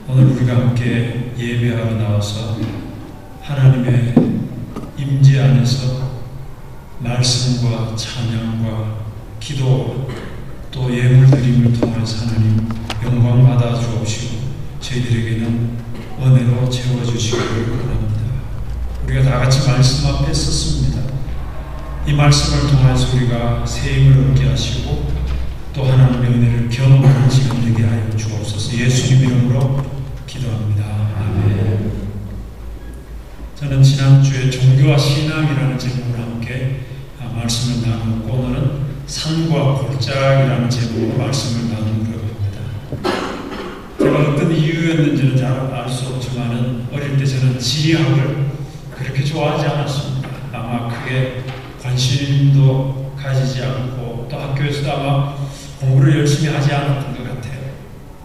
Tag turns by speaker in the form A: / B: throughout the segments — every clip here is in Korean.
A: 오늘 우리가 함께 예배하러 나와서 하나님의 임재 안에서 말씀과 찬양과 기도 또 예물드림을 통해서 하나님 영광 받아 주옵시고 저희들에게는 은혜로 채워주시기를 원합니다. 우리가 다 같이 말씀 앞에 섰습니다. 이 말씀을 통해서 우리가 새 힘을 얻게 하시고 또 하나님의 은혜를 경험하는 시간 되게 하여 주옵소서. 예수님 이름으로 기도합니다. 아멘. 저는 지난주에 종교와 신앙이라는 제목으로 함께 말씀을 나누고 오늘은 산과 골짜기라는 제목으로 말씀을 나누려고 합니다. 제가 어떤 이유였는지는 잘 알 수 없지만 어릴 때 저는 지리학을 그렇게 좋아하지 않았습니다. 아마 크게 관심도 가지지 않고 또 학교에서도 아마 공부를 열심히 하지 않았던 것 같아요.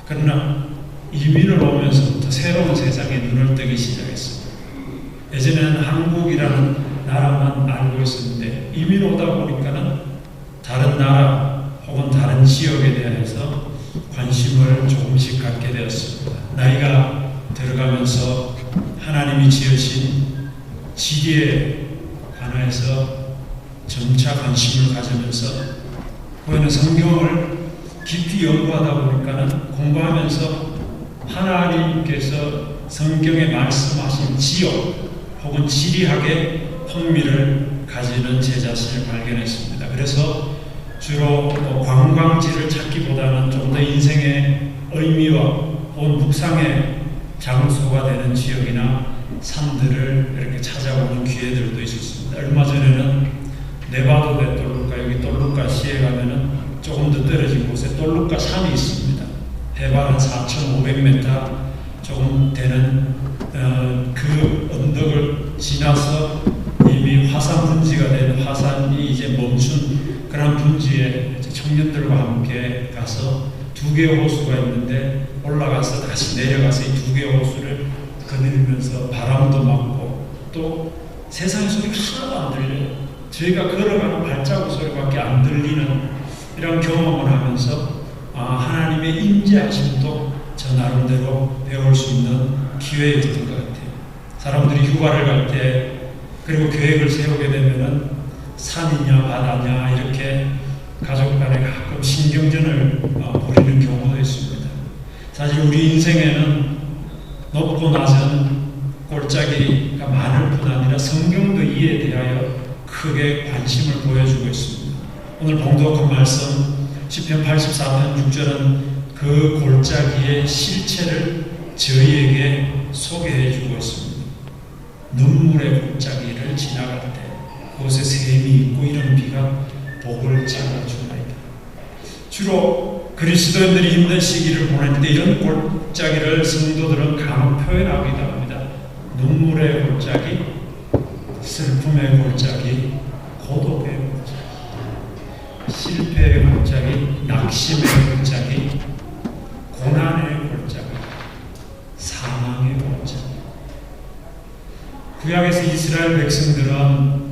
A: 그러나 이민을 오면서부터 새로운 세상에 눈을 뜨기 시작했습니다. 예전에는 한국이라는 나라만 알고 있었는데 이민 오다 보니까는 다른 나라 혹은 다른 지역에 대해서 관심을 조금씩 갖게 되었습니다. 나이가 들어가면서 하나님이 지으신 지리에 관해서 점차 관심을 가지면서 그는 성경을 깊이 연구하다 보니까는 공부하면서 하나님께서 성경에 말씀하신 지역 혹은 지리학의 흥미를 가지는 제 자신을 발견했습니다. 그래서 주로 관광지를 찾기보다는 좀 더 인생의 의미와 혹은 묵상의 장소가 되는 지역이나 산들을 이렇게 찾아보는 기회들도 있었습니다. 얼마 전에는 네바도 대 돌루카, 여기 돌루카시에 가면은 조금 더 떨어진 곳에 돌루카 산이 있습니다. 해발 한 4,500m 조금 되는 그 언덕을 지나서 이미 화산 분지가 된 화산이 이제 멈춘 그런 분지에 청년들과 함께 가서 2개의 호수가 있는데 올라가서 다시 내려가서 이 2개의 호수를 거닐면서 바람도 맞고 또 세상 소리가 하나도 안 들려요. 저희가 걸어가는 발자국 소리밖에 안 들리는 이런 경험을 하면서 하나님의 임재하심도 저 나름대로 배울 수 있는 기회였던 것 같아요. 사람들이 휴가를 갈 때 그리고 계획을 세우게 되면은 산이냐 바다냐 이렇게 가족 간에 가끔 신경전을 벌이는 경우도 있습니다. 사실 우리 인생에는 높고 낮은 골짜기가 많을 뿐 아니라 성경도 이에 대하여 크게 관심을 보여주고 있습니다. 오늘 봉독한 말씀 시편 84편 6절은 그 골짜기의 실체를 저희에게 소개해 주고 있습니다. 눈물의 골짜기를 지나갈 때 그곳에 샘이 있고 이런 비가 복을 찾아주나이다. 주로 그리스도인들이 힘든 시기를 보낼 때 이런 골짜기를 성도들은 간혹 표현하기도 합니다. 눈물의 골짜기, 슬픔의 골짜기, 고독의 골짜기, 실패의 골짜기, 낙심의 골짜기, 고난의 골짜기, 사망의 골짜기. 구약에서 이스라엘 백성들은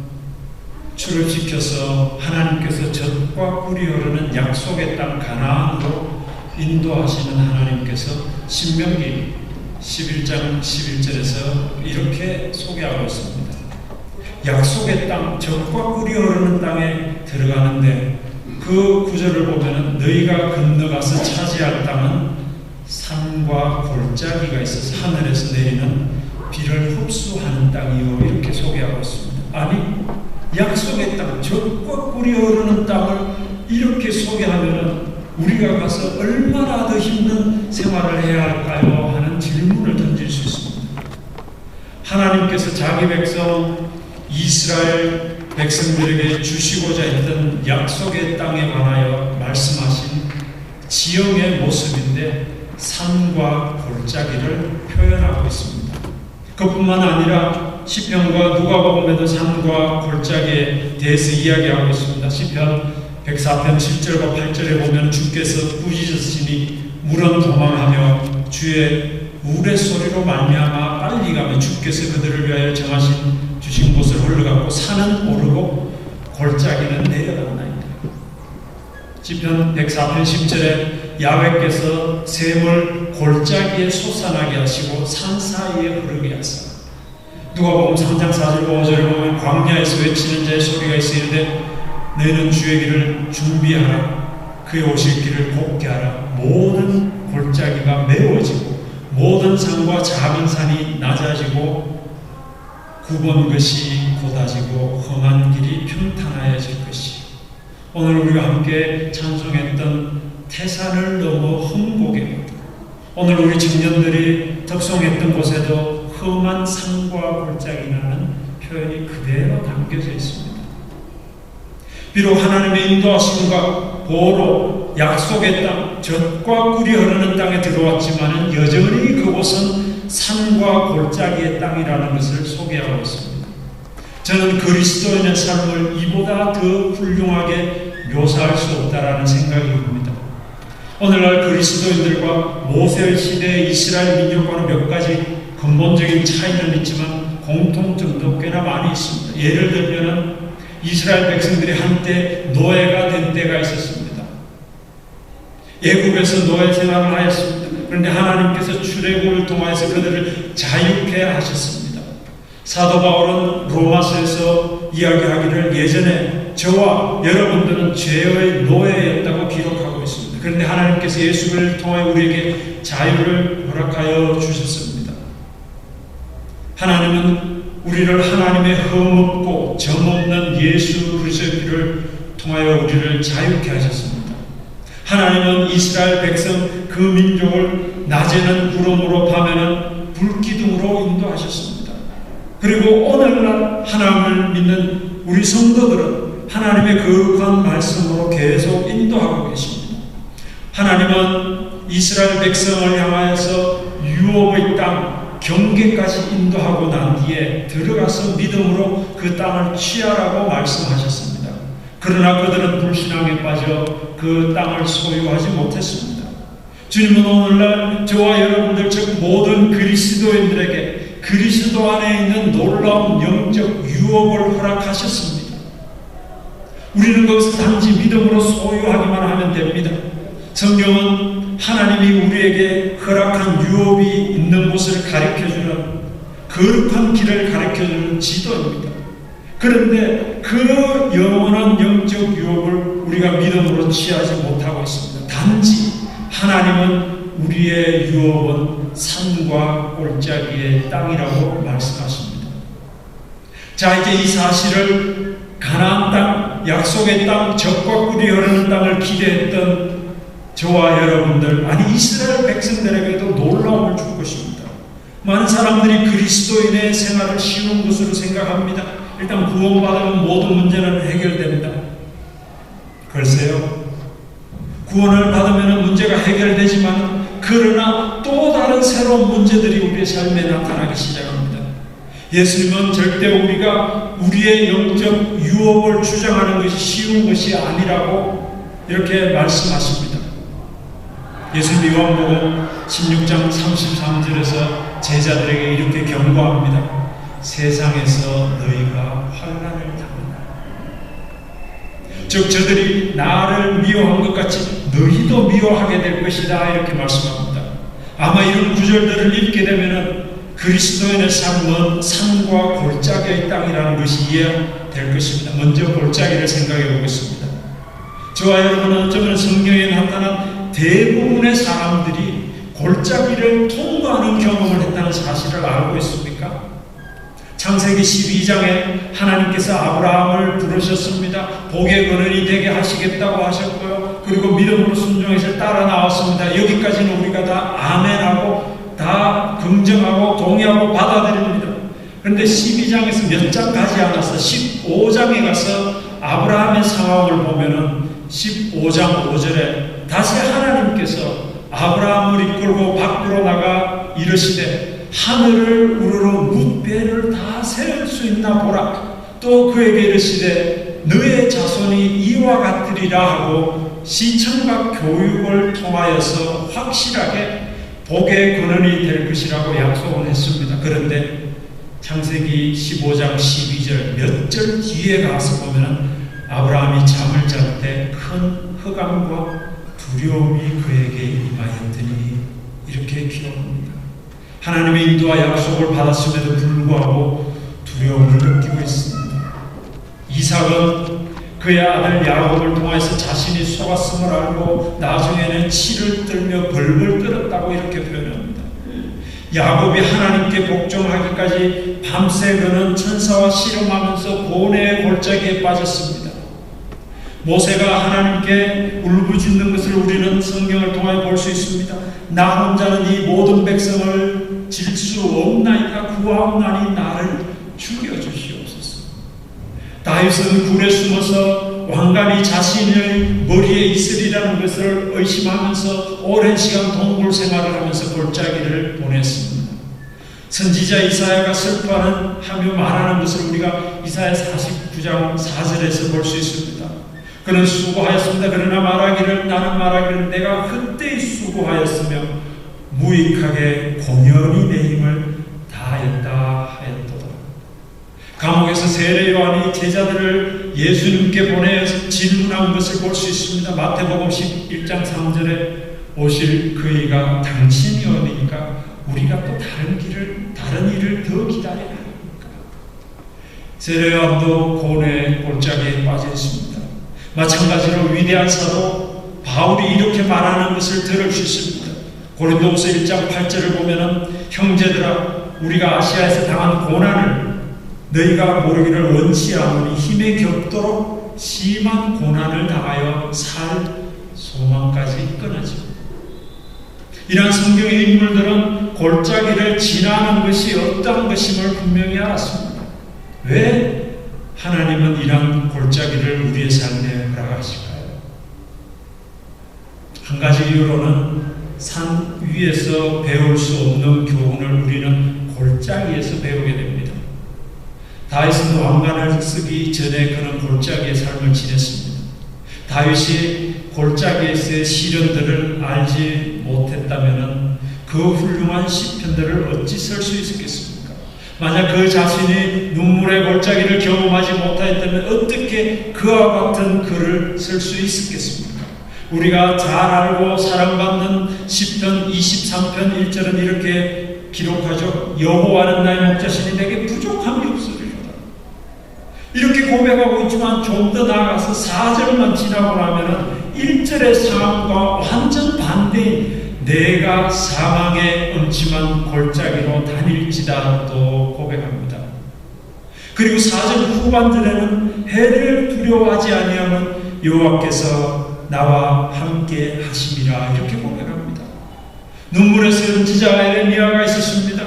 A: 출애굽시켜서 하나님께서 젖과 꿀이 흐르는 약속의 땅 가나안으로 인도하시는 하나님께서 신명기 11장 11절에서 이렇게 소개하고 있습니다. 약속의 땅, 젖과 꿀이 흐르는 땅에 들어가는데 그 구절을 보면은 너희가 건너가서 차지할 땅은 산과 골짜기가 있어서 하늘에서 내리는 비를 흡수하는 땅이요 이렇게 소개하고 있습니다. 아니 약속의 땅, 젖과 꿀이 흐르는 땅을 이렇게 소개하면은 우리가 가서 얼마나 더 힘든 생활을 해야 할까요? 하는 질문을 던질 수 있습니다. 하나님께서 자기 백성 이스라엘 백성들에게 주시고자 했던 약속의 땅에 관하여 말씀하신 지형의 모습인데 산과 골짜기를 표현하고 있습니다. 그뿐만 아니라 시편과 누가복음에도 산과 골짜기에 대해서 이야기하고 있습니다. 시편 104편 7절과 8절에 보면 주께서 꾸짖으시니 물은 도망하며 주의 우레소리로 말미암아 빨리 가며 주께서 그들을 위하여 정하신 주신 곳을 흘러가고 산은 오르고 골짜기는 내려간다니까. 시편 104편 10절에 야훼께서 샘을 골짜기에 솟아나게 하시고 산 사이에 흐르게 하사. 누가복음 3장 4절 5절을 보면 광야에서 외치는 자의 소리가 있으는데 너희는 주의 길을 준비하라. 그의 오실 길을 곱게 하라. 모든 골짜기가 메워지고 모든 산과 작은 산이 낮아지고 굽은 것이 곧아지고 험한 길이 평탄하여질 것이. 오늘 우리가 함께 찬송했던 태산을 넘어 흠곡에, 오늘 우리 청년들이 덕송했던 곳에도 험한 산과 골짜기라는 표현이 그대로 담겨져 있습니다. 비록 하나님의 인도하심과 보호로 약속의 땅, 젖과 꿀이 흐르는 땅에 들어왔지만 여전히 그곳은 산과 골짜기의 땅이라는 것을 소개하고 있습니다. 저는 그리스도인의 삶을 이보다 더 훌륭하게 묘사할 수 없다라는 생각이 듭니다. 오늘날 그리스도인들과 모세 시대의 이스라엘 민족과는 몇 가지 근본적인 차이는 있지만 공통점도 꽤나 많이 있습니다. 예를 들면 이스라엘 백성들이 한때 노예가 된 때가 있었습니다. 애굽에서 노예 생활을 하였습니다. 그런데 하나님께서 출애굽을 통해서 그들을 자유케 하셨습니다. 사도 바울은 로마서에서 이야기하기를 예전에 저와 여러분들은 죄의 노예였다고 기록하고 있습니다. 그런데 하나님께서 예수를 통해 우리에게 자유를 허락하여 주셨습니다. 하나님은 우리를 하나님의 흠없고 점없는 예수 그리스도의 피를 통하여 우리를 자유케 하셨습니다. 하나님은 이스라엘 백성 그 민족을 낮에는 구름으로 밤에는 불기둥으로 인도하셨습니다. 그리고 오늘날 하나님을 믿는 우리 성도들은 하나님의 거룩한 말씀으로 계속 인도하고 계십니다. 하나님은 이스라엘 백성을 향하여서 유업의 땅, 경계까지 인도하고 난 뒤에 들어가서 믿음으로 그 땅을 취하라고 말씀하셨습니다. 그러나 그들은 불신앙에 빠져 그 땅을 소유하지 못했습니다. 주님은 오늘날 저와 여러분들 즉 모든 그리스도인들에게 그리스도 안에 있는 놀라운 영적 유업을 허락하셨습니다. 우리는 거기서 단지 믿음으로 소유하기만 하면 됩니다. 성경은 하나님이 우리에게 허락한 유업이 있는 곳을 가르쳐주는 거룩한 길을 가르쳐주는 지도입니다. 그런데 그 영원한 영적 유업을 우리가 믿음으로 취하지 못하고 있습니다. 단지 하나님은 우리의 유업은 산과 골짜기의 땅이라고 말씀하십니다. 자, 이제 이 사실을 가나안 땅, 약속의 땅, 젖과 꿀이 흐르는 땅을 기대했던 저와 여러분들, 아니 이스라엘 백성들에게도 놀라움을 줄 것입니다. 많은 사람들이 그리스도인의 생활을 쉬운 것으로 생각합니다. 일단 구원받으면 모든 문제는 해결됩니다. 글쎄요, 구원을 받으면 문제가 해결되지만 그러나 또 다른 새로운 문제들이 우리의 삶에 나타나기 시작합니다. 예수님은 절대 우리가 우리의 영적 유업을 주장하는 것이 쉬운 것이 아니라고 이렇게 말씀하십니다. 예수님 요한복음 16장 33절에서 제자들에게 이렇게 경고합니다. 세상에서 너희가 환난을 당한다. 즉 저들이 나를 미워한 것 같이 너희도 미워하게 될 것이다 이렇게 말씀합니다. 아마 이런 구절들을 읽게 되면 그리스도인의 삶은 산과 골짜기의 땅이라는 것이 이해될 것입니다. 먼저 골짜기를 생각해 보겠습니다. 저와 여러분은 어쩌면 성경에 나타난 대부분의 사람들이 골짜기를 통과하는 경험을 했다는 사실을 알고 있습니까? 창세기 12장에 하나님께서 아브라함을 부르셨습니다. 복의 근원이 되게 하시겠다고 하셨고요. 그리고 믿음으로 순종해서 따라 나왔습니다. 여기까지는 우리가 다 아멘하고 다 긍정하고 동의하고 받아들입니다. 그런데 12장에서 몇 장 가지 않아서 15장에 가서 아브라함의 상황을 보면은 15장 5절에 다시 하나님께서 아브라함을 이끌고 밖으로 나가 이르시되 하늘을 우러러 뭇배를 다 세울 수 있나 보라. 또 그에게 이르시되 너의 자손이 이와 같으리라 하고 시청각 교육을 통하여서 확실하게 복의 근원이 될 것이라고 약속을 했습니다. 그런데 창세기 15장 12절 몇 절 뒤에 가서 보면 아브라함이 잠을 잘 때 큰 흑암과 두려움이 그에게 임하였더니 이렇게 기록합니다. 하나님의 인도와 약속을 받았음에도 불구하고 두려움을 느끼고 있습니다. 이삭은 그의 아들 야곱을 통해서 자신이 속았음을 알고 나중에는 치를 떨며 벌벌 떨었다고 이렇게 표현합니다. 야곱이 하나님께 복종하기까지 밤새 그는 천사와 씨름하면서 고뇌의 골짜기에 빠졌습니다. 모세가 하나님께 울부짖는 것을 우리는 성경을 통해 볼 수 있습니다. 나 혼자는 이 모든 백성을 질 수 없나이까 구하옵나니 나를 죽여주시옵소서. 다윗은 굴에 숨어서 왕관이 자신의 머리에 있으리라는 것을 의심하면서 오랜 시간 동굴 생활을 하면서 골짜기를 보냈습니다. 선지자 이사야가 슬퍼하며 말하는 것을 우리가 이사야 49장 4절에서 볼 수 있습니다. 그는 수고하였습니다. 그러나 나는 말하기를 내가 헛되이 수고하였으며 무익하게 공연히 내 힘을 다하였다 하였도다. 감옥에서 세례 요한이 제자들을 예수님께 보내서 질문한 것을 볼 수 있습니다. 마태복음 11장 3절에 오실 그이가 당신이 어디니까 우리가 또 다른 일을 더 기다려야 합니까? 세례 요한도 고뇌의 골짜기에 빠져 있습니다. 마찬가지로 위대한 사도 바울이 이렇게 말하는 것을 들을 수 있습니다. 고린도후서 1장 8절을 보면은 형제들아 우리가 아시아에서 당한 고난을 너희가 모르기를 원치 않으니 힘에 겹도록 심한 고난을 당하여 살 소망까지 끊어지고 이러한 성경의 인물들은 골짜기를 지나는 것이 어떠한 것임을 분명히 알았습니다. 왜 하나님은 이러한 골짜기를 우리의 삶에 허락하실까요? 한 가지 이유로는 산 위에서 배울 수 없는 교훈을 우리는 골짜기에서 배우게 됩니다. 다윗은 왕관을 쓰기 전에 그는 골짜기의 삶을 지냈습니다. 다윗이 골짜기에서의 시련들을 알지 못했다면 그 훌륭한 시편들을 어찌 쓸 수 있었겠습니까? 만약 그 자신이 눈물의 골짜기를 경험하지 못하였다면 어떻게 그와 같은 글을 쓸 수 있었겠습니까? 우리가 잘 알고 사랑받는 시편 23편 1절은 이렇게 기록하죠. 여호와는 나의 목자시니 내게 부족함이 없으리로다. 이렇게 고백하고 있지만 좀 더 나아가서 4절만 지나고 나면 1절의 상황과 완전 반대인 내가 사망의 음침한 골짜기로 다닐지다 또 고백합니다. 그리고 4절 후반절에는 해를 두려워하지 아니하면 여호와께서 나와 함께 하심이라 이렇게 고백합니다. 눈물의 선지자 에레미야가 있었습니다.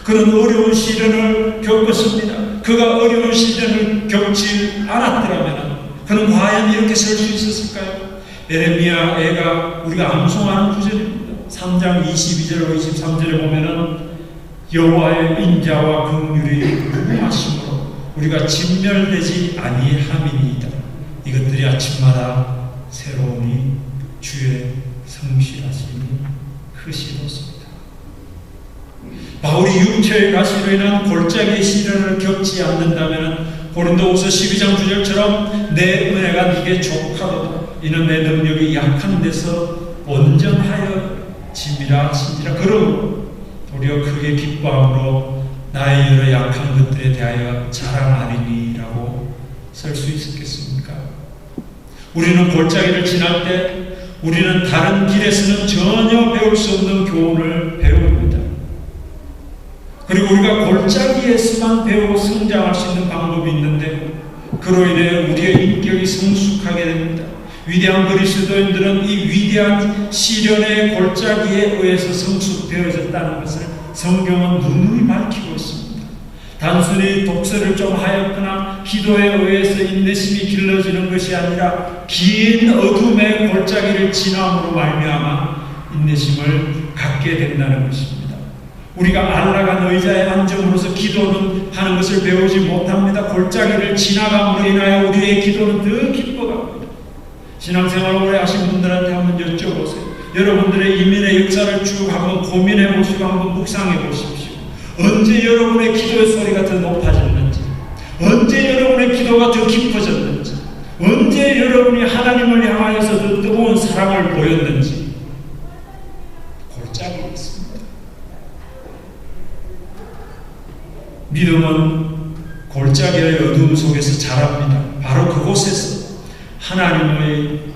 A: 그는 어려운 시련을 겪었습니다. 그가 어려운 시련을 겪지 않았더라면 그는 과연 이렇게 설 수 있었을까요? 에레미야가 우리가 암송하는 구절입니다. 3장 22절로 23절에 보면은 여호와의 인자와 긍휼이 무궁하심으로 우리가 진멸되지 아니함이니이다. 이것들이 아침마다 새로우니 주의 성실하심이 크시로소이다. 바울이 육체의 가시로 인한 골짜기의 시련을 겪지 않는다면 고린도후서 12장 9절처럼 내 은혜가 네게 족하도다. 이는 내 능력이 약한 데서 온전하여 짐이라 하시니라. 그러므로 도리어 크게 기뻐함으로 나의 여러 약한 것들에 대하여 자랑하리니라고 쓸 수 있었겠습니까? 우리는 골짜기를 지날 때 우리는 다른 길에서는 전혀 배울 수 없는 교훈을 배웁니다. 그리고 우리가 골짜기에서만 배우고 성장할 수 있는 방법이 있는데 그로 인해 우리의 인격이 성숙하게 됩니다. 위대한 그리스도인들은 이 위대한 시련의 골짜기에 의해서 성숙되어졌다는 것을 성경은 누누이 밝히고 있습니다. 단순히 독서를 좀 하였거나 기도에 의해서 인내심이 길러지는 것이 아니라 긴 어둠의 골짜기를 지남으로 말미암아 인내심을 갖게 된다는 것입니다. 우리가 안락한 의자에 앉음으로써 기도는 하는 것을 배우지 못합니다. 골짜기를 지나감으로 인하여 우리의 기도는 더 깊어갑니다. 신앙생활을 오래 하신 분들한테 한번 여쭤보세요. 여러분들의 이민의 역사를 쭉 한번 고민해 보시고 한번 묵상해 보십시오. 언제 여러분의 기도의 소리가 더 높아졌는지, 언제 여러분의 기도가 더 깊어졌는지, 언제 여러분이 하나님을 향하여서 그 뜨거운 사랑을 보였는지 골짜기에 있습니다. 믿음은 골짜기의 어둠 속에서 자랍니다. 바로 그곳에서 하나님을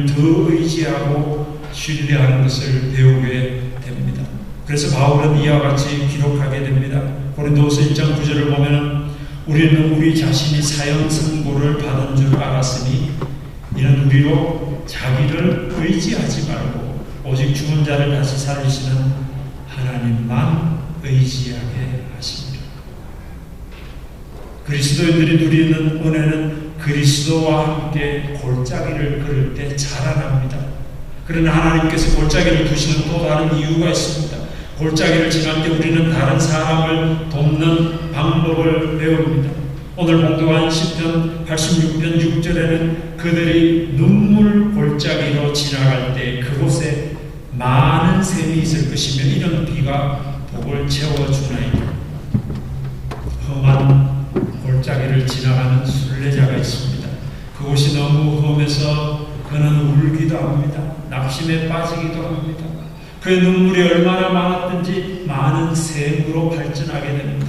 A: 더 의지하고 신뢰하는 것을 배우게 됩니다. 그래서 바울은 이와 같이 기록하게 됩니다. 고린도후서 1장 9절을 보면 우리는 우리 자신이 사형 선고를 받은 줄 알았으니 이는 우리로 자기를 의지하지 말고 오직 죽은 자를 다시 살리시는 하나님만 의지하게 하십니다. 그리스도인들이 누리는 은혜는 그리스도와 함께 골짜기를 걸을 때 자라납니다. 그러나 하나님께서 골짜기를 두시는 또 다른 이유가 있습니다. 골짜기를 지날 때 우리는 다른 사람을 돕는 방법을 배웁니다. 오늘 봉독한 시편 86편 6절에는 그들이 눈물 골짜기로 지나갈 때 그곳에 많은 샘이 있을 것이며 이런 비가 복을 채워주나이다. 험한 골짜기를 지나가는 순례자가 있습니다. 그곳이 너무 험해서 그는 울기도 합니다. 낙심에 빠지기도 합니다. 그의 눈물이 얼마나 많았든지 많은 샘으로 발전하게 됩니다.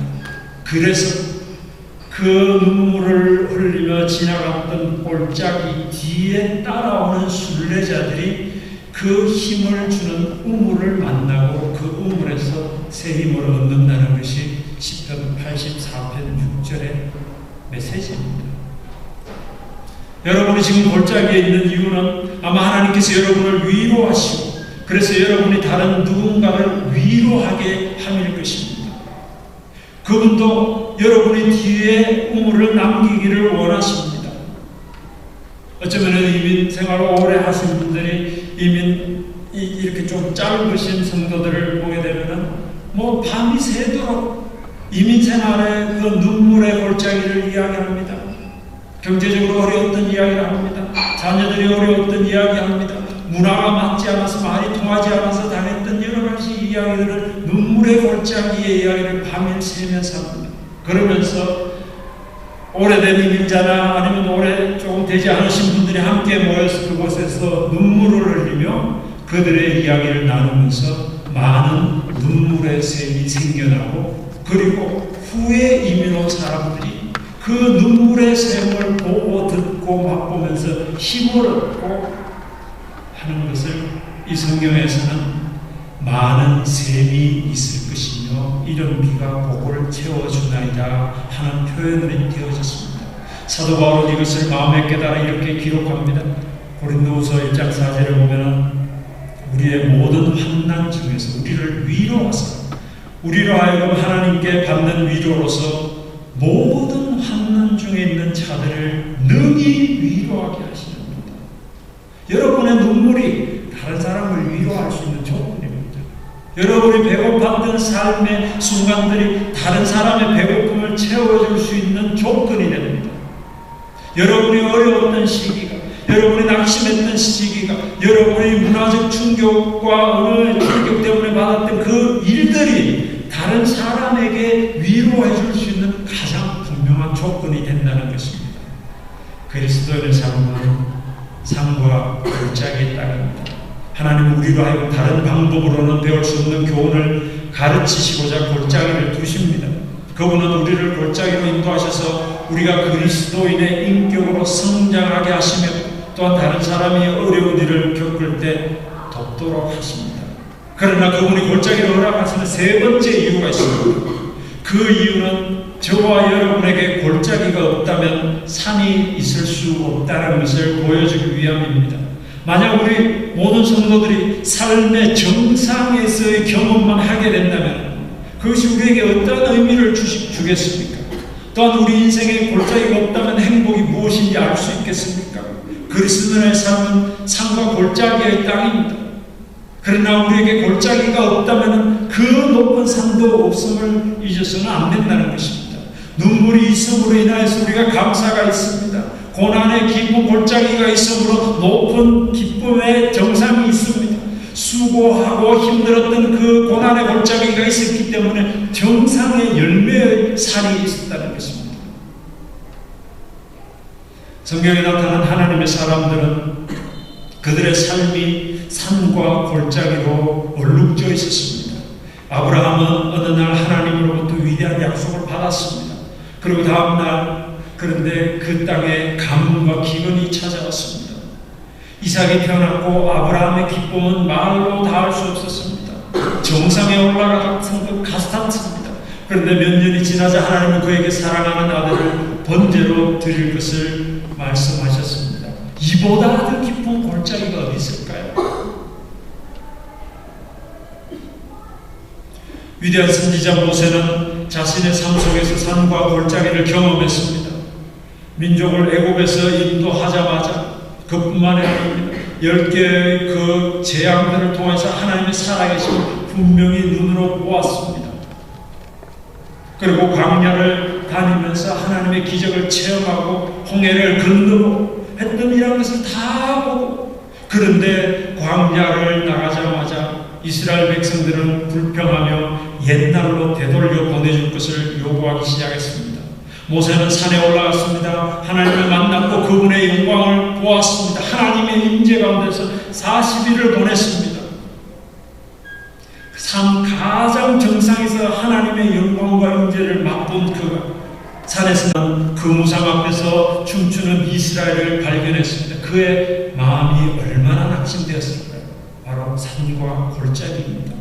A: 그래서 그 눈물을 흘리며 지나갔던 골짜기 뒤에 따라오는 순례자들이 그 힘을 주는 우물을 만나고 그 우물에서 새 힘을 얻는다는 것이 시편 84편 6절의 메시지입니다. 여러분이 지금 골짜기에 있는 이유는 아마 하나님께서 여러분을 위로하시고 그래서 여러분이 다른 누군가를 위로하게 함일 것입니다. 그분도 여러분의 뒤에 우물을 남기기를 원하십니다. 어쩌면 이민 생활을 오래 하신 분들이 이렇게 좀 짧으신 성도들을 보게 되면은 밤이 새도록 이민 생활의 그 눈물의 골짜기를 이야기합니다. 경제적으로 어려웠던 이야기를 합니다. 자녀들이 어려웠던 이야기합니다. 문화가 맞지 않아서 말이 통하지 않아서 당했던 여러 가지 이야기들을 눈물의 골짜기의 이야기를 밤일 새면서 합니다. 그러면서 오래된 이민자나 아니면 오래 조금 되지 않으신 분들이 함께 모여서 그곳에서 눈물을 흘리며 그들의 이야기를 나누면서 많은 눈물의 샘이 생겨나고 그리고 후에 이민 온 사람들이 그 눈물의 샘을 보고 듣고 맛보면서 힘을 얻고 하는 것을 이 성경에서는 많은 샘이 있을 것이며 이런 비가 복을 채워주나이다 하는 표현이 되어졌습니다. 사도 바울은 이것을 마음에 깨달아 이렇게 기록합니다. 고린도후서 1장 4절에 보면 우리의 모든 환난 중에서 우리를 위로하사 우리로 하여금 하나님께 받는 위로로서 모든 환난 중에 있는 자들을 능히 위로하게 하시는 겁니다. 여러분의 눈물이 다른 사람을 위로할 수 있는 조건입니다. 여러분이 배고팠던 삶의 순간들이 다른 사람의 배고픔을 채워줄 수 있는 조건이 됩니다. 여러분이 어려웠던 시기가, 여러분이 낙심했던 시기가, 여러분이 문화적 충격과 언어의 충격 때문에 받았던 그 일들이 다른 사람에게 위로해 줄 수 있는 가장 분명한 조건이 된다는 것입니다. 그리스도인의 삶은 삶과 골짜기의 땅입니다. 하나님은 우리로 하여금 다른 방법으로는 배울 수 없는 교훈을 가르치시고자 골짜기를 두십니다. 그분은 우리를 골짜기로 인도하셔서 우리가 그리스도인의 인격으로 성장하게 하시며 또한 다른 사람이 어려운 일을 겪을 때 돕도록 하십니다. 그러나 그분이 골짜기를 허락하시는 세 번째 이유가 있습니다. 그 이유는 저와 여러분에게 골짜기가 없다면 산이 있을 수 없다는 것을 보여주기 위함입니다. 만약 우리 모든 성도들이 삶의 정상에서의 경험만 하게 된다면 그것이 우리에게 어떤 의미를 주겠습니까? 또한 우리 인생에 골짜기가 없다면 행복이 무엇인지 알 수 있겠습니까? 그리스도인의 삶은 산과 골짜기의 땅입니다. 그러나 우리에게 골짜기가 없다면 그 높은 산도 없음을 잊어서는 안 된다는 것입니다. 눈물이 있음으로 인하여서 우리가 감사가 있습니다. 고난의 깊은 골짜기가 있으므로 높은 기쁨의 정상이 있습니다. 수고하고 힘들었던 그 고난의 골짜기가 있었기 때문에 정상의 열매의 산이 있었다는 것입니다. 성경에 나타난 하나님의 사람들은 그들의 삶이 산과 골짜기로 얼룩져 있었습니다. 아브라함은 어느 날 하나님으로부터 위대한 약속을 받았습니다. 그리고 다음 날 그런데 그 땅에 가뭄과 기근이 찾아왔습니다. 이삭이 태어났고 아브라함의 기쁨은 말로 다할 수 없었습니다. 정상에 올라가서 것 같았습니다. 그런데 몇 년이 지나자 하나님은 그에게 사랑하는 아들을 번제로 드릴 것을 말씀하셨습니다. 이보다 더 깊은 골짜기가 어디 있을까요? 위대한 선지자 모세는 자신의 삶 속에서 산과 골짜기를 경험했습니다. 민족을 애굽에서 인도하자마자 그뿐만이 아닙니다. 10개의 그 재앙들을 통해서 하나님의 살아계심을 분명히 눈으로 보았습니다. 그리고 광야를 다니면서 하나님의 기적을 체험하고 홍해를 건너고 했던 이런 것을 다 보고, 그런데 광야를 나가자마자 이스라엘 백성들은 불평하며 옛날로 되돌려 보내줄 것을 요구하기 시작했습니다. 모세는 산에 올라갔습니다. 하나님을 만났고 그분의 영광을 보았습니다. 하나님의 임재 가운데서 40일을 보냈습니다. 산 가장 정상에서 하나님의 영광과 임재를 맛본 그가 산에서는 그 무상 앞에서 춤추는 이스라엘을 발견했습니다. 그의 마음이 얼마나 낙심되었을까요? 바로 산과 골짜기입니다.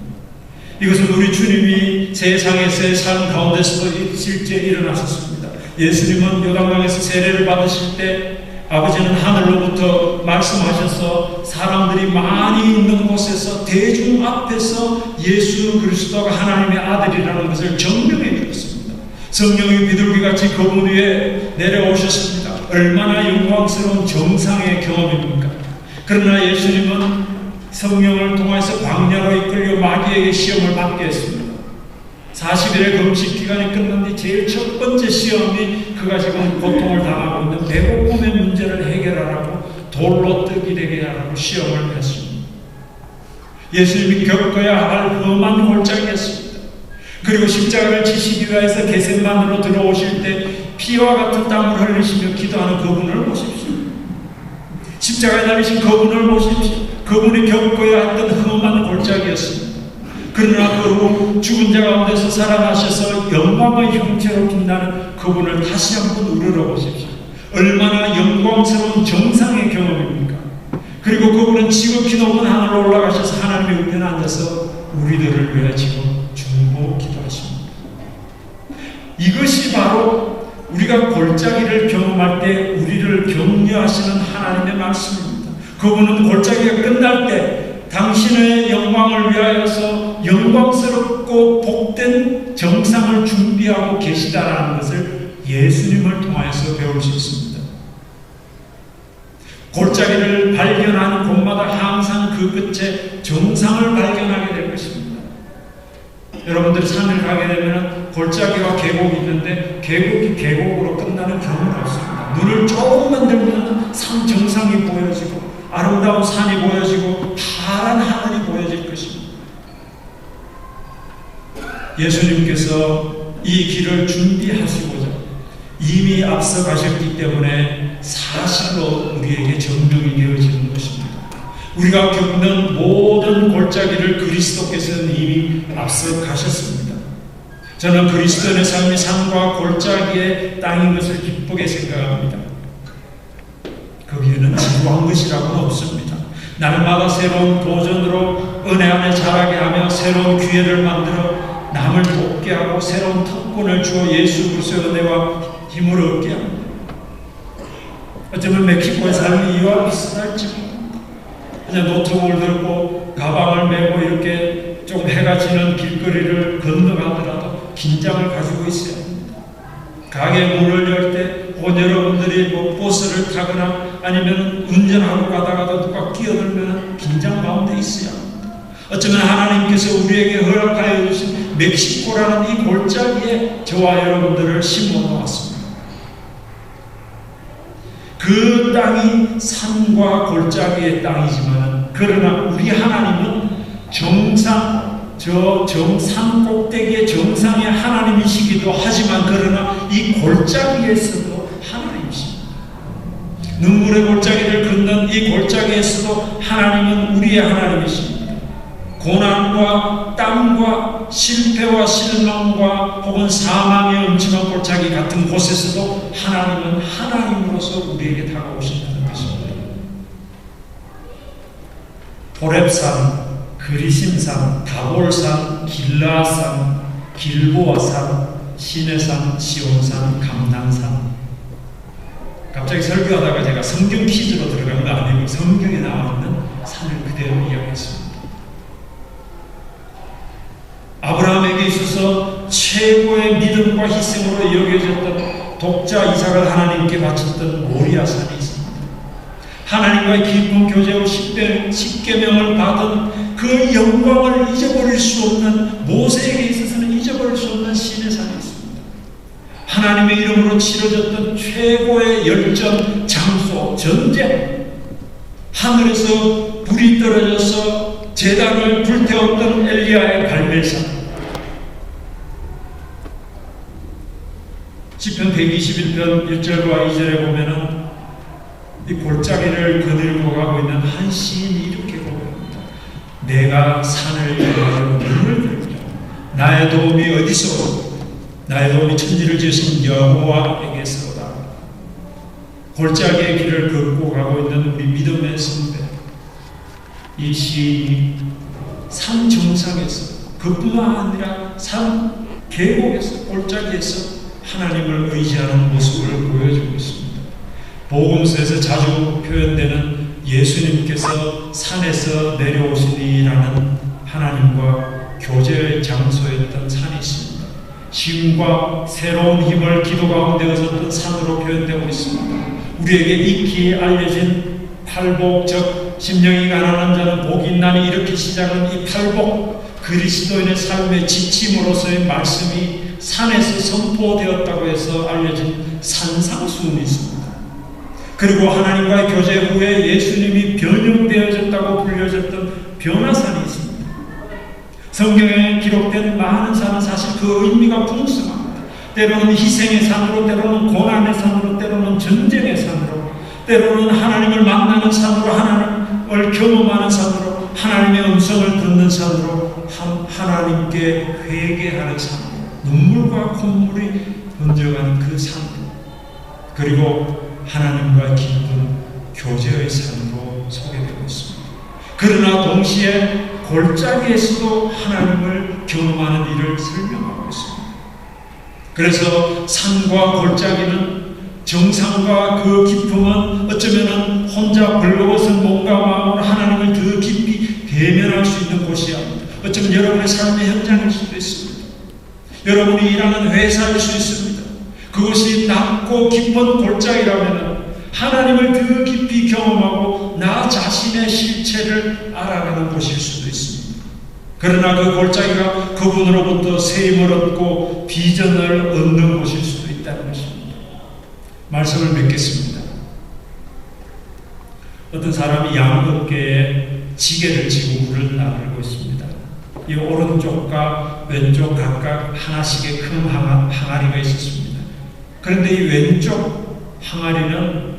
A: 이것은 우리 주님이 세상에서의 삶 가운데서도 실제 일어났었습니다. 예수님은 요단강에서 세례를 받으실 때 아버지는 하늘로부터 말씀하셔서 사람들이 많이 있는 곳에서 대중 앞에서 예수 그리스도가 하나님의 아들이라는 것을 증명해 주었습니다. 성령이 비둘기같이 그분 위에 내려오셨습니다. 얼마나 영광스러운 정상의 경험입니까? 그러나 예수님은 성령을 통해서 광야로 이끌려 마귀에게 시험을 받게 했습니다. 40일의 금식 기간이 끝난 뒤 제일 첫 번째 시험이 그가 지금 고통을 당하고 있는 배고픔의 문제를 해결하라고 돌로 뜨게 되게 하라고 시험을 했습니다. 예수님이 겪어야 할 험한 골짜기였습니다. 그리고 십자가를 지시기 위해서 겟세마네로 들어오실 때 피와 같은 땀을 흘리시며 기도하는 그분을 보십시오. 십자가에 달리신 그분을 보십시오. 그분이 겪어야 했던 험한 골짜기였습니다. 그러나 그 후 죽은 자 가운데서 살아나셔서 영광의 형체로 빛나는 그분을 다시 한번 우러러보십시오. 얼마나 영광스러운 정상의 경험입니까? 그리고 그분은 지극히 높은 하늘로 올라가셔서 하나님의 우편에 앉아서 우리들을 위해 지금 중보 기도하십니다. 이것이 바로 우리가 골짜기를 경험할 때 우리를 격려하시는 하나님의 말씀입니다. 그분은 골짜기가 끝날 때 당신의 영광을 위하여서 영광스럽고 복된 정상을 준비하고 계시다라는 것을 예수님을 통하여서 배울 수 있습니다. 골짜기를 발견하는 곳마다 항상 그 끝에 정상을 발견하게 될 것입니다. 여러분들이 산을 가게 되면 골짜기와 계곡이 있는데 계곡이 계곡으로 끝나는 경우는 없습니다. 눈을 조금만 들면 산 정상이 보여지고 아름다운 산이 보여지고 파란 하늘이 보여질 것입니다. 예수님께서 이 길을 준비하시고자 이미 앞서 가셨기 때문에 사실로 우리에게 증명이 되어지는 것입니다. 우리가 겪는 모든 골짜기를 그리스도께서는 이미 앞서 가셨습니다. 저는 그리스도인의 삶이 산과 골짜기의 땅인 것을 기쁘게 생각합니다. 거기에는 지루한 것이라고는 없습니다. 날마다 새로운 도전으로 은혜 안에 자라게 하며 새로운 기회를 만들어 남을 돕게 하고 새로운 특권을 주어 예수 그리스도의 은혜와 힘을 얻게 합니다. 어쩌면 멕시코의 삶이 이와 비슷할지 모릅니다. 그냥 노트북을 들고 가방을 메고 이렇게 좀 해가 지는 길거리를 건너가더라도 긴장을 가지고 있어야 합니다. 가게 문을 열 때 혹은 여러분들이 뭐 버스를 타거나 아니면 운전하고 가다가도 누가 끼어들면 긴장 가운데 있어야 합니다. 어쩌면 하나님께서 우리에게 허락하여 주신 멕시코라는 이 골짜기에 저와 여러분들을 심어 놓았습니다. 그 땅이 산과 골짜기의 땅이지만 그러나 우리 하나님은 산 꼭대기의 정상의 하나님이시기도 하지만 그러나 이 골짜기에서도 하나님이십니다. 눈물의 골짜기를 걷는 이 골짜기에서도 하나님은 우리의 하나님이십니다. 고난과 땀과 실패와 실망과 혹은 사망의 음침한 골짜기 같은 곳에서도 하나님은 하나님으로서 우리에게 다가오신다는 것입니다. 호렙산, 그리심산, 다볼산, 길라산, 길보아산, 시내산, 시온산, 감난산. 갑자기 설교하다가 제가 성경 퀴즈로 들어간 거 아니고 성경에 나와 있는 산을 그대로 이야기했습니다. 아브라함에게 있어서 최고의 믿음과 희생으로 여겨졌던 독자 이삭을 하나님께 바쳤던 모리아산이 있습니다. 하나님과의 깊은 교제 후 십계명을 받은 그 영광을 잊어버릴 수 없는, 모세에게 있어서는 잊어버릴 수 없는 시내산이 있습니다. 하나님의 이름으로 치러졌던 최고의 열전 장소, 전쟁, 하늘에서 불이 떨어져서 제단을 불태웠던 엘리야의 갈멜산, 시편 121편 1절과 2절에 보면은 이 골짜기를 거닐고 가고 있는 한 시인이 이렇게 고백합니다. 내가 산을 향하여 눈을 들며 나의 도움이 어디서 오고 나의 도움이 천지를 지으신 여호와에게서다. 골짜기의 길을 걷고 가고 있는 우리 믿음의 선배, 이 시인이 산 정상에서, 그뿐만 아니라 산 계곡에서, 골짜기에서 하나님을 의지하는 모습을 보여주고 있습니다. 복음서에서 자주 표현되는 예수님께서 산에서 내려오시니라는 하나님과 교제의 장소였던 산이 있습니다. 쉼과 새로운 힘을 기도 가운데 얻었던 산으로 표현되고 있습니다. 우리에게 익히 알려진 팔복, 즉 심령이 가난한 자는 복이 있나니 이렇게 시작하는 이 팔복, 그리스도인의 삶의 지침으로서의 말씀이 산에서 선포되었다고 해서 알려진 산상수훈이 있습니다. 그리고 하나님과의 교제 후에 예수님이 변형되어졌다고 불려졌던 변화산이 있습니다. 성경에 기록된 많은 산은 사실 그 의미가 풍성합니다. 때로는 희생의 산으로, 때로는 고난의 산으로, 때로는 전쟁의 산으로, 때로는 하나님을 만나는 산으로, 하나님을 경험하는 산으로, 하나님의 음성을 듣는 산으로, 하나님께 회개하는 산으로, 눈물과 콧물이 번져가는 그 산으로, 그리고 하나님과 깊은 교제의 산으로 소개되고 있습니다. 그러나 동시에 골짜기에서도 하나님을 경험하는 일을 설명하고 있습니다. 그래서 산과 골짜기는, 정상과 그 깊음은 어쩌면 혼자 벌거벗은 몸과 마음으로 하나님을 더 깊이 대면할 수 있는 곳이야. 어쩌면 여러분의 삶의 현장일 수도 있습니다. 여러분이 일하는 회사일 수 있습니다. 그것이 낮고 깊은 골짜기라면 하나님을 더 깊이 경험하고 나 자신의 실체를 알아가는 곳일 수도 있습니다. 그러나 그 골짜기가 그분으로부터 세임을 얻고 비전을 얻는 곳일 수도 있다는 것입니다. 말씀을 맺겠습니다. 어떤 사람이 양극계에 지게를 지고 물을 나르고 있습니다. 이 오른쪽과 왼쪽 각각 하나씩의 큰 항아리가 있었습니다. 그런데 이 왼쪽 항아리는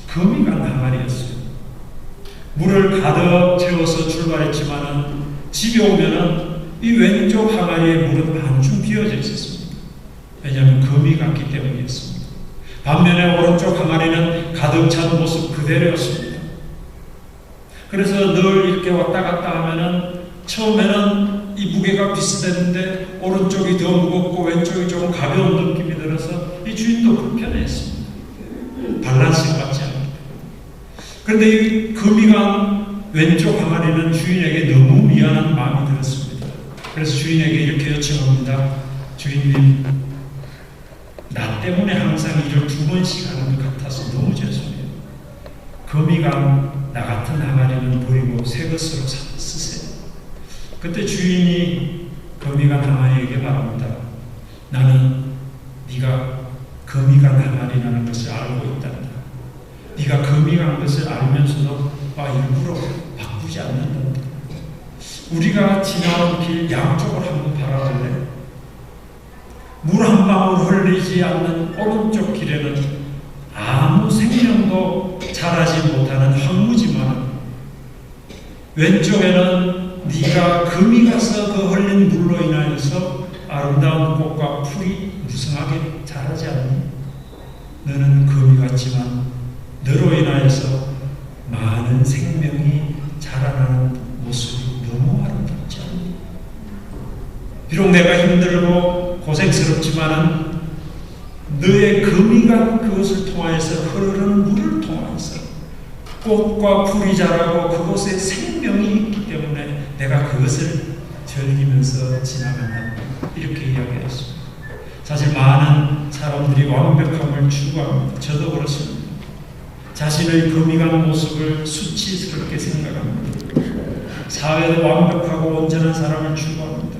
A: 금이 간 항아리였어요. 물을 가득 채워서 출발했지만은 집에 오면은 이 왼쪽 항아리의 물은 반쯤 비어져 있었습니다. 왜냐하면 금이 갔기 때문이었습니다. 반면에 오른쪽 항아리는 가득 찬 모습 그대로였습니다. 그래서 늘 이렇게 왔다 갔다 하면은 처음에는 이 무게가 비슷했는데 오른쪽이 더 무겁고 왼쪽이 조금 가벼운 느낌이 들어서 이 주인도 불편했습니다. 밸런스가 맞지 않습니다. 그런데 이 금이 간 왼쪽 항아리는 주인에게 너무 미안한 마음이 들었습니다. 그래서 주인에게 이렇게 요청합니다. 주인님, 나 때문에 항상 일을 2번씩 하는 것 같아서 너무 죄송해요. 금이 간 나 같은 항아리는 버리고 새 것으로 쓰세요. 그때 주인이 금이 간 항아리에게 말합니다. 나는 네가 금이 간 항아리라는 것을 알고 있단다. 네가 금이 간 것을 알면서도 일부러 바꾸지 않는다. 우리가 지나온 길 양쪽을 한번 바라볼래? 물 한 방울 흘리지 않는 오른쪽 길에는 아무 생명도 자라지 못하는 황무지만 왼쪽에는 네가 금이 가서 그 흘린 물로 인하여서 아름다운 꽃과 풀이 무성하게 자라지 않니? 너는 금이 같지만 너로 인하여서 많은 생명이 자라나는 모습이 너무 아름답지 않니? 비록 내가 힘들고 고생스럽지만은 너의 금이 간 그것을 통하여서 흐르는 물을 통하여서 꽃과 풀이 자라고 그곳에 생명이 있기 때문에 내가 그것을 즐기면서 지나간다. 이렇게 이야기했습니다. 사실 많은 사람들이 완벽함을 추구합니다. 저도 그렇습니다. 자신의 금이 간 모습을 수치스럽게 생각합니다. 사회도 완벽하고 온전한 사람을 추구합니다.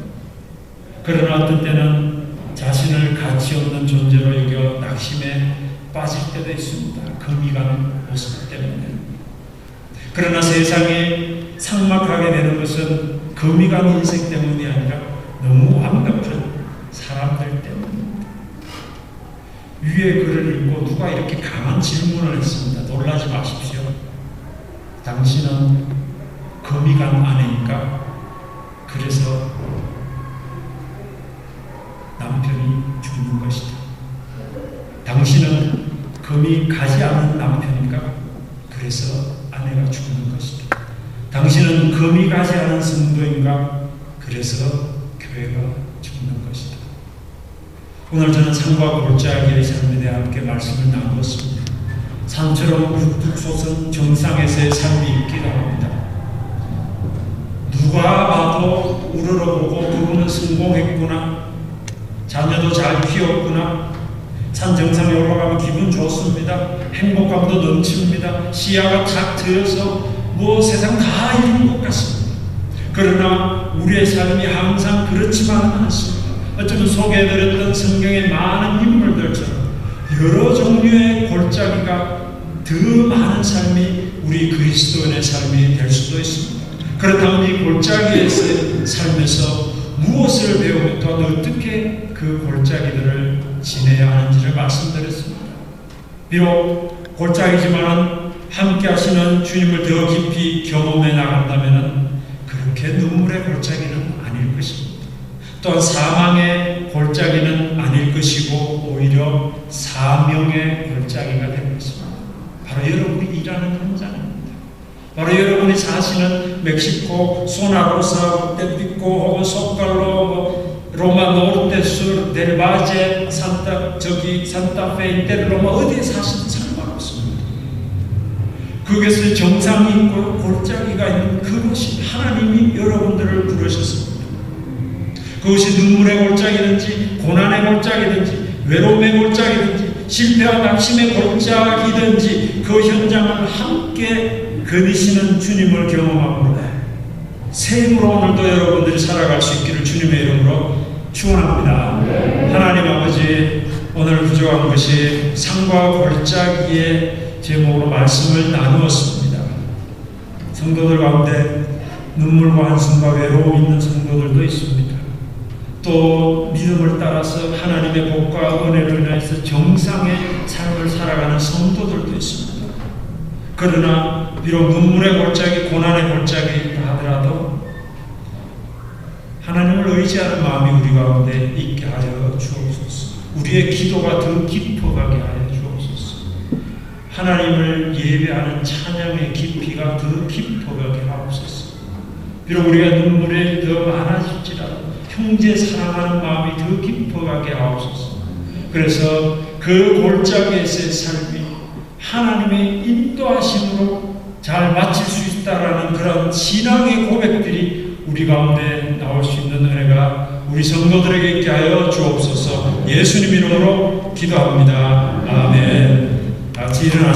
A: 그러나 어떤 때는 자신을 가치 없는 존재로 여겨 낙심에 빠질 때도 있습니다. 금이 간 모습 때문에. 그러나 세상에 삭막하게 되는 것은 금이 간 인생 때문이 아니라 너무 완벽한 사람들 때문입니다. 위에 글을 읽고 누가 이렇게 강한 질문을 했습니다. 놀라지 마십시오. 당신은 금이 간 아내니까 그래서 남편이 죽는 것이다. 당신은 금이 가지 않은 남편이니까 그래서 아내가 죽는 것이다. 당신은 금이 가지 않은 성도인가 그래서 교회가 죽는 것이다. 오늘 저는 산과 골짜기의 삶에 대해 함께 말씀을 나누었습니다. 산처럼 뚝뚝 솟은 정상에서의 삶이 있기를 합니다. 누가 봐도 우러러보고 그분은 성공했구나, 자녀도 잘 키웠구나, 산 정상에 올라가면 기분 좋습니다. 행복감도 넘칩니다. 시야가 탁 트여서 뭐 세상 다 이룬 것 같습니다. 그러나 우리의 삶이 항상 그렇지만은 않습니다. 어쩌면 소개해드렸던 성경의 많은 인물들처럼 여러 종류의 골짜기가 더 많은 삶이 우리 그리스도인의 삶이 될 수도 있습니다. 그렇다면 이 골짜기에서의 삶에서 무엇을 배우고 또 어떻게 그 골짜기들을 지내야 하는지를 말씀드렸습니다. 비록 골짜기지만 함께 하시는 주님을 더 깊이 경험해 나간다면 그렇게 눈물의 골짜기는 아닐 것입니다. 또한 사망의 골짜기는 아닐 것이고 오히려 사명의 골짜기가 될 것입니다. 바로 여러분이 일하는 현장입니다. 바로 여러분이 사시는 멕시코 소나로사, 떼피코 혹은 소칼로, 로마 노르테술, 델바제, 산타페, 인테르로마 어디에 사시든 상관없습니다. 그것을 정상이 있고 골짜기가 있는 그것이 하나님이 여러분들을 부르셨습니다. 그것이 눈물의 골짜기든지 고난의 골짜기든지 외로움의 골짜기든지 실패와 낙심의 골짜기든지 그 현장을 함께 거니시는 주님을 경험함으로 새 힘으로 오늘도 여러분들이 살아갈 수 있기를 주님의 이름으로 축원합니다. 하나님 아버지, 오늘 부족한 것이 산과 골짜기의 제목으로 말씀을 나누었습니다. 성도들 가운데 눈물과 한숨과 외로움 있는 성도들도 있습니다. 또 믿음을 따라서 하나님의 복과 은혜를 인해서 정상의 삶을 살아가는 성도들도 있습니다. 그러나 비록 눈물의 골짜기, 고난의 골짜기 하더라도 하나님을 의지하는 마음이 우리 가운데 있게 하여 주옵소서. 우리의 기도가 더 깊어가게 하여 주옵소서. 하나님을 예배하는 찬양의 깊이가 더 깊어가게 하옵소서. 비록 우리가 눈물이 더 많아질지라도 형제 사랑하는 마음이 더 깊어가게 하옵소서. 그래서 그 골짜기에서의 삶이 하나님의 인도하심으로 잘 마칠 수 있다라는 그런 신앙의 고백들이 우리 가운데 나올 수 있는 은혜가 우리 성도들에게 있게 하여 주옵소서. 예수님 이름으로 기도합니다. 아멘. 같이 일어나서